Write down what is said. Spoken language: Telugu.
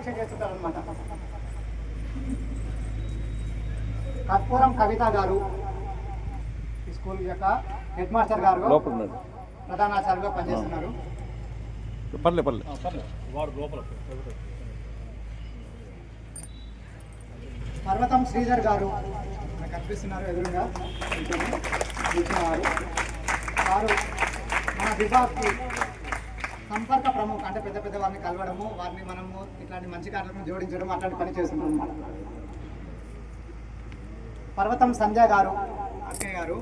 దీక్ష చేస్తుంటారు అనమాట. కర్పూరం కవిత గారు ఈ స్కూల్ యొక్క హెడ్ మాస్టర్ గారు, ప్రధానాచార్యులుగా పనిచేస్తున్నారు. పర్వతం శ్రీధర్ గారు మనకు కనిపిస్తున్నారు ఎదురుగా వారు మన విభాగ్కి సంపర్క ప్రముఖ, అంటే పెద్ద పెద్ద వారిని కలవడము, వారిని మనము ఇట్లాంటి మంచి కార్యక్రమం జోడించడం అట్లాంటి పని చేస్తున్నాం అన్నమాట. పర్వతం సంధ్య గారు అక్కయ్య గారు